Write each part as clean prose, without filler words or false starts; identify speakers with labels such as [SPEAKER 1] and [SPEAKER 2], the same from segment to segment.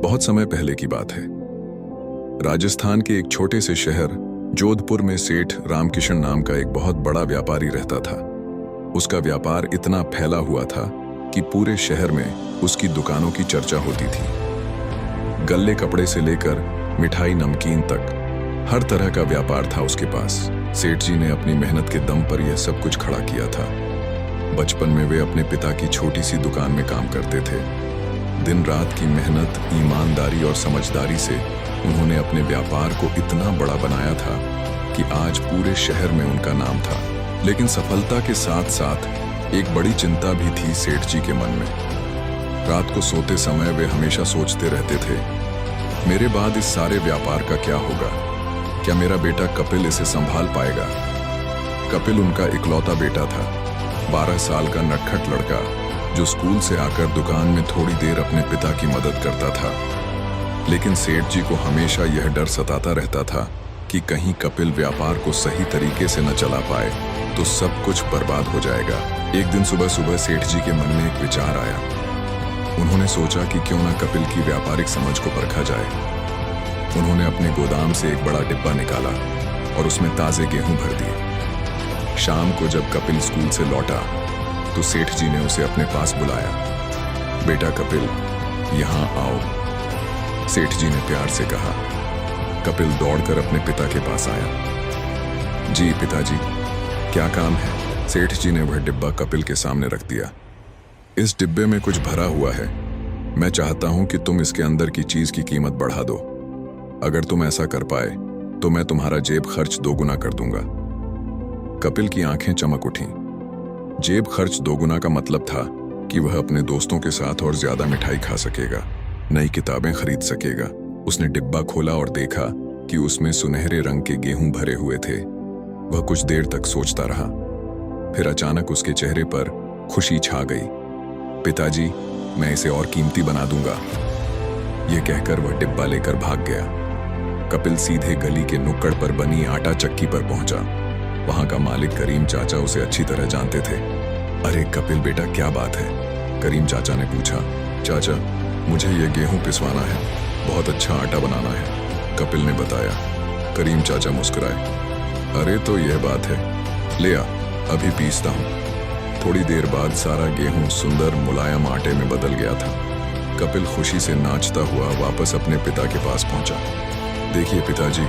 [SPEAKER 1] बहुत समय पहले की बात है। राजस्थान के एक छोटे से शहर जोधपुर में सेठ रामकिशन नाम का एक बहुत बड़ा व्यापारी रहता था। उसका व्यापार इतना फैला हुआ था कि पूरे शहर में उसकी दुकानों की चर्चा होती थी। गल्ले कपड़े से लेकर मिठाई नमकीन तक हर तरह का व्यापार था उसके पास। सेठ जी ने अपनी मेहनत के दम पर यह सब कुछ खड़ा किया था। बचपन में वे अपने पिता की छोटी सी दुकान में काम करते थे। दिन रात की मेहनत, ईमानदारी और समझदारी से उन्होंने अपने व्यापार को इतना बड़ा बनाया था कि आज पूरे शहर में उनका नाम था। लेकिन सफलता के साथ साथ एक बड़ी चिंता भी थी सेठ जी के मन में। रात को सोते समय वे हमेशा सोचते रहते थे, मेरे बाद इस सारे व्यापार का क्या होगा? क्या मेरा बेटा कपिल इसे संभाल पाएगा? कपिल उनका इकलौता बेटा था, 12 साल का नटखट लड़का जो स्कूल से आकर दुकान में थोड़ी देर अपने पिता की मदद करता था। लेकिन सेठ जी को हमेशा यह डर सताता रहता था कि कहीं कपिल व्यापार को सही तरीके से न चला पाए तो सब कुछ बर्बाद हो जाएगा। एक दिन सुबह सुबह सेठ जी के मन में एक विचार आया। उन्होंने सोचा कि क्यों ना कपिल की व्यापारिक समझ को परखा जाए। उन्होंने अपने गोदाम से एक बड़ा डिब्बा निकाला और उसमें ताजे गेहूं भर दिए। शाम को जब कपिल स्कूल से लौटा तो सेठ जी ने उसे अपने पास बुलाया। बेटा कपिल, यहाँ आओ, सेठ जी ने प्यार से कहा। कपिल दौड़कर अपने पिता के पास आया। जी पिताजी, क्या काम है? सेठ जी ने वह डिब्बा कपिल के सामने रख दिया। इस डिब्बे में कुछ भरा हुआ है। मैं चाहता हूं कि तुम इसके अंदर की चीज की कीमत बढ़ा दो। अगर तुम ऐसा कर पाए तो मैं तुम्हारा जेब खर्च 2 गुना कर दूंगा। कपिल की आंखें चमक उठीं। जेब खर्च 2 गुना का मतलब था कि वह अपने दोस्तों के साथ और ज्यादा मिठाई खा सकेगा, नई किताबें खरीद सकेगा। उसने डिब्बा खोला और देखा कि उसमें सुनहरे रंग के गेहूं भरे हुए थे। वह कुछ देर तक सोचता रहा, फिर अचानक उसके चेहरे पर खुशी छा गई। पिताजी, मैं इसे और कीमती बना दूंगा। यह कहकर वह डिब्बा लेकर भाग गया। कपिल सीधे गली के नुक्कड़ पर बनी आटा चक्की पर पहुंचा। वहां का मालिक करीम चाचा उसे अच्छी तरह जानते थे। अरे कपिल बेटा, क्या बात है? करीम चाचा ने पूछा। चाचा, मुझे यह गेहूं पिसवाना है, बहुत अच्छा आटा बनाना है, कपिल ने बताया। करीम चाचा मुस्कुराए। अरे तो यह बात है, ले आ, अभी पीसता हूं। थोड़ी देर बाद सारा गेहूं सुंदर मुलायम आटे में बदल गया था। कपिल खुशी से नाचता हुआ वापस अपने पिता के पास पहुंचा। देखिए पिताजी,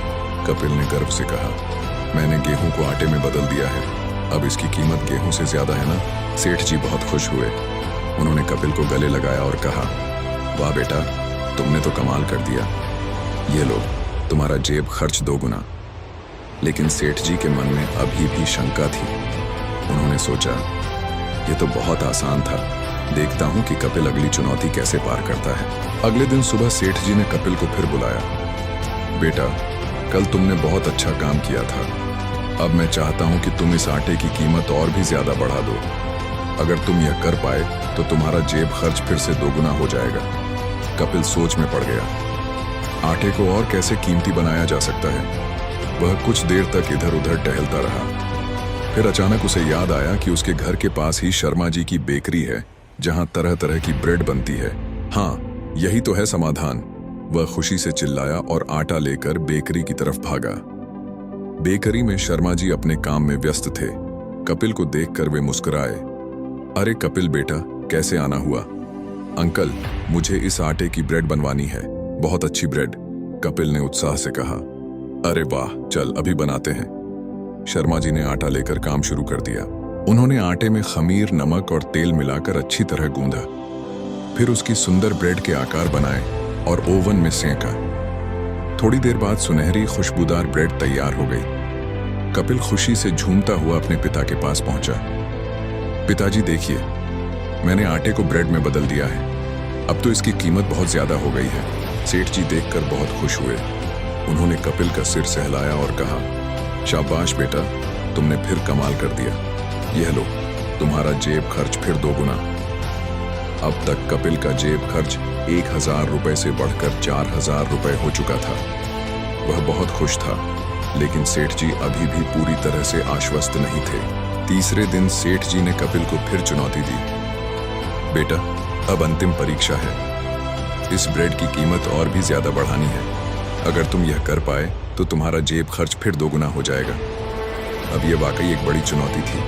[SPEAKER 1] कपिल ने गर्व से कहा, मैंने गेहूं को आटे में बदल दिया है। अब इसकी कीमत गेहूं से ज्यादा है ना? सेठ जी बहुत खुश हुए। उन्होंने कपिल को गले लगाया और कहा, वाह बेटा, तुमने तो कमाल कर दिया। ये लो, तुम्हारा जेब खर्च 2 गुना। लेकिन सेठ जी के मन में अभी भी शंका थी। उन्होंने सोचा, ये तो बहुत आसान था, देखता हूं कि कपिल अगली चुनौती कैसे पार करता है। अगले दिन सुबह सेठ जी ने कपिल को फिर बुलाया। बेटा, कल तुमने बहुत अच्छा काम किया था। अब मैं चाहता हूं कि तुम इस आटे की कीमत और भी ज्यादा बढ़ा दो। अगर तुम यह कर पाए तो तुम्हारा जेब खर्च फिर से 2 गुना हो जाएगा। कपिल सोच में पड़ गया। आटे को और कैसे कीमती बनाया जा सकता है? वह कुछ देर तक इधर उधर टहलता रहा। फिर अचानक उसे याद आया कि उसके घर के पास ही शर्मा जी की बेकरी है, जहां तरह तरह की ब्रेड बनती है। हाँ, यही तो है समाधान। वह खुशी से चिल्लाया और आटा लेकर बेकरी की तरफ भागा। बेकरी में शर्मा जी अपने काम में व्यस्त थे। कपिल को देखकर वे मुस्कुराए। अरे कपिल बेटा, कैसे आना हुआ? अंकल, मुझे इस आटे की ब्रेड बनवानी है, बहुत अच्छी ब्रेड, कपिल ने उत्साह से कहा। अरे वाह, चल अभी बनाते हैं। शर्मा जी ने आटा लेकर काम शुरू कर दिया। उन्होंने आटे में खमीर, नमक और तेल मिलाकर अच्छी तरह गूंधा। फिर उसकी सुंदर ब्रेड के आकार बनाए और ओवन में सेंका। थोड़ी देर बाद सुनहरी खुशबूदार ब्रेड तैयार हो गई। कपिल खुशी से झूमता हुआ अपने पिता के पास पहुंचा। पिताजी देखिए, मैंने आटे को ब्रेड में बदल दिया है। अब तो इसकी कीमत बहुत ज्यादा हो गई है। सेठ जी देखकर बहुत खुश हुए। उन्होंने कपिल का सिर सहलाया और कहा, शाबाश बेटा, तुमने फिर कमाल कर दिया। यह लो, तुम्हारा जेब खर्च फिर 2 गुना। अब तक कपिल का जेब खर्च 1000 रुपए से बढ़कर 4000 रुपए हो चुका था। वह बहुत खुश था, लेकिन सेठ जी अभी भी पूरी तरह से आश्वस्त नहीं थे। तीसरे दिन सेठ जी ने कपिल को फिर चुनौती दी। बेटा, अब अंतिम परीक्षा है। इस ब्रेड की कीमत और भी ज्यादा बढ़ानी है। अगर तुम यह कर पाए तो तुम्हारा जेब खर्च फिर दोगुना हो जाएगा। अब यह वाकई एक बड़ी चुनौती थी।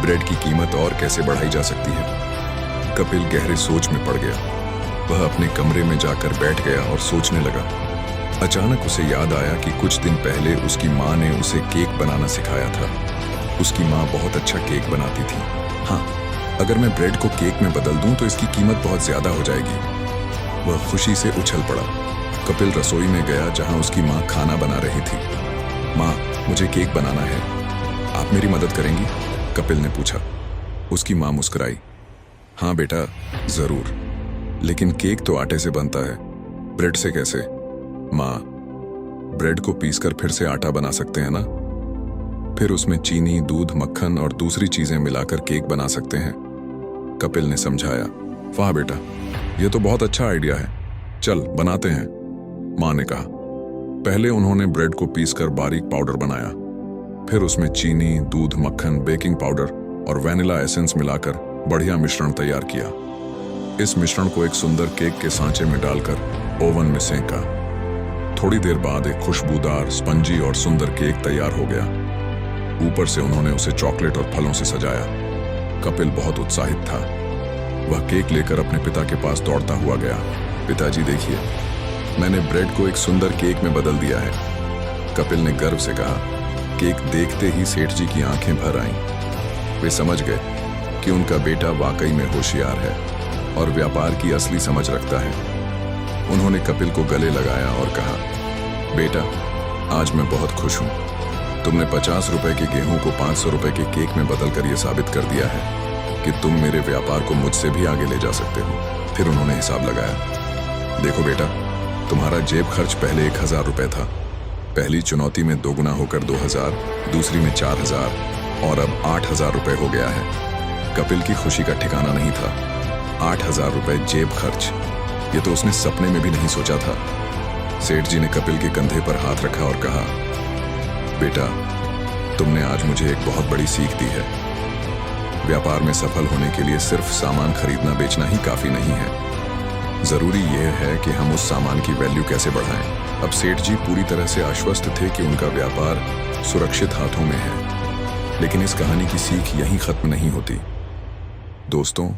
[SPEAKER 1] ब्रेड की कीमत और कैसे बढ़ाई जा सकती है? कपिल गहरे सोच में पड़ गया। वह अपने कमरे में जाकर बैठ गया और सोचने लगा। अचानक उसे याद आया कि कुछ दिन पहले उसकी माँ ने उसे केक बनाना सिखाया था। उसकी माँ बहुत अच्छा केक बनाती थी। हाँ, अगर मैं ब्रेड को केक में बदल दूं तो इसकी कीमत बहुत ज्यादा हो जाएगी। वह खुशी से उछल पड़ा। कपिल रसोई में गया जहां उसकी माँ खाना बना रही थी। माँ, मुझे केक बनाना है, आप मेरी मदद करेंगी? कपिल ने पूछा। उसकी माँ मुस्कुराई। हाँ बेटा, जरूर, लेकिन केक तो आटे से बनता है, ब्रेड से कैसे? माँ, ब्रेड को पीसकर फिर से आटा बना सकते हैं ना? फिर उसमें चीनी, दूध, मक्खन और दूसरी चीजें मिलाकर केक बना सकते हैं, कपिल ने समझाया। वाह बेटा, यह तो बहुत अच्छा आइडिया है, चल बनाते हैं, माँ ने कहा। पहले उन्होंने ब्रेड को पीसकर बारीक पाउडर बनाया। फिर उसमें चीनी, दूध, मक्खन, बेकिंग पाउडर और वैनिला एसेंस मिलाकर बढ़िया मिश्रण तैयार किया। इस मिश्रण को एक सुंदर केक के सांचे में डालकर ओवन में सेंका। थोड़ी देर बाद एक खुशबूदार, स्पंजी और सुंदर केक तैयार हो गया। ऊपर से उन्होंने उसे चॉकलेट और फलों से सजाया। कपिल बहुत उत्साहित था। वह केक लेकर अपने पिता के पास दौड़ता हुआ गया। पिताजी देखिए, मैंने ब्रेड को एक सुंदर केक में बदल दिया है, कपिल ने गर्व से कहा। केक देखते ही सेठ जी की आंखें भर आईं। वे समझ गए कि उनका बेटा वाकई में होशियार है और व्यापार की असली समझ रखता है। उन्होंने कपिल को गले लगाया और कहा, बेटा, आज मैं बहुत खुश हूं। तुमने 50 रुपए के गेहूं को 500 रुपए के केक में बदलकर यह साबित कर दिया है कि तुम मेरे व्यापार को मुझसे भी आगे ले जा सकते हो। फिर उन्होंने हिसाब लगाया। देखो बेटा, तुम्हारा जेब खर्च पहले 1000 रुपए था, पहली चुनौती में दोगुना होकर 2000, दूसरी में 4000 और अब 8000 रुपए हो गया है। कपिल की खुशी का ठिकाना नहीं था। 8000 रुपए जेब खर्च, ये तो उसने सपने में भी नहीं सोचा था। सेठ जी ने कपिल के कंधे पर हाथ रखा और कहा, बेटा, तुमने आज मुझे एक बहुत बड़ी सीख दी है। व्यापार में सफल होने के लिए सिर्फ सामान खरीदना बेचना ही काफी नहीं है। जरूरी यह है कि हम उस सामान की वैल्यू कैसे बढ़ाएं। अब सेठ जी पूरी तरह से आश्वस्त थे कि उनका व्यापार सुरक्षित हाथों में है। लेकिन इस कहानी की सीख यहीं खत्म नहीं होती। दोस्तों,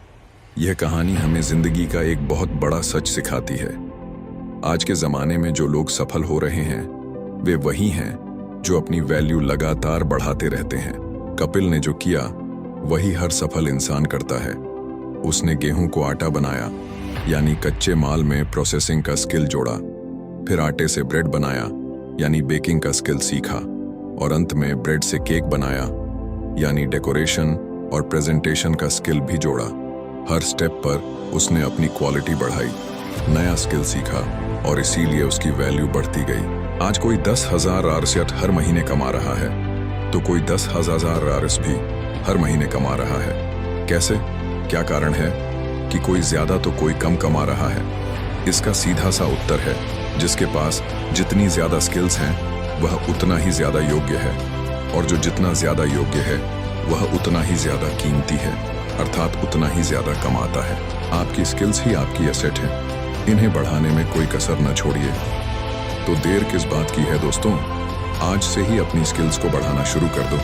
[SPEAKER 1] यह कहानी हमें जिंदगी का एक बहुत बड़ा सच सिखाती है। आज के जमाने में जो लोग सफल हो रहे हैं, वे वही हैं जो अपनी वैल्यू लगातार बढ़ाते रहते हैं। कपिल ने जो किया वही हर सफल इंसान करता है। उसने गेहूं को आटा बनाया, यानी कच्चे माल में प्रोसेसिंग का स्किल जोड़ा, फिर आटे से ब्रेड बनाया, यानी बेकिंग का स्किल सीखा, और अंत में ब्रेड से केक बनाया, यानी डेकोरेशन और प्रेजेंटेशन का स्किल भी जोड़ा। हर स्टेप पर उसने अपनी क्वालिटी बढ़ाई, नया स्किल सीखा और इसीलिए उसकी वैल्यू बढ़ती गई। आज कोई 10,000 RCT हर महीने कमा रहा है, तो कोई 10,000 RS भी हर महीने कमा रहा है। कैसे? क्या कारण है कि कोई ज्यादा तो कोई कम कमा रहा है? इसका सीधा सा उत्तर है, जिसके पास जितनी ज्यादा स्किल्स हैं वह उतना ही ज्यादा योग्य है, और जो जितना ज्यादा योग्य है वह उतना ही ज्यादा कीमती है, अर्थात उतना ही ज्यादा कमाता है। आपकी स्किल्स ही आपकी एसेट है, इन्हें बढ़ाने में कोई कसर न छोड़िए। तो देर किस बात की है दोस्तों, आज से ही अपनी स्किल्स को बढ़ाना शुरू कर दो।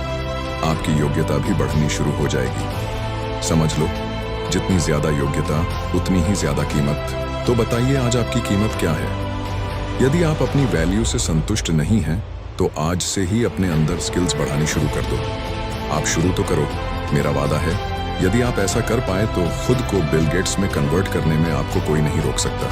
[SPEAKER 1] आपकी योग्यता भी बढ़नी शुरू हो जाएगी। समझ लो, जितनी ज्यादा योग्यता उतनी ही ज्यादा कीमत। तो बताइए, आज आपकी कीमत क्या है? यदि आप अपनी वैल्यू से संतुष्ट नहीं हैं, तो आज से ही अपने अंदर स्किल्स बढ़ानी शुरू कर दो। आप शुरू तो करो, मेरा वादा है, यदि आप ऐसा कर पाए तो खुद को बिल गेट्स में कन्वर्ट करने में आपको कोई नहीं रोक सकता।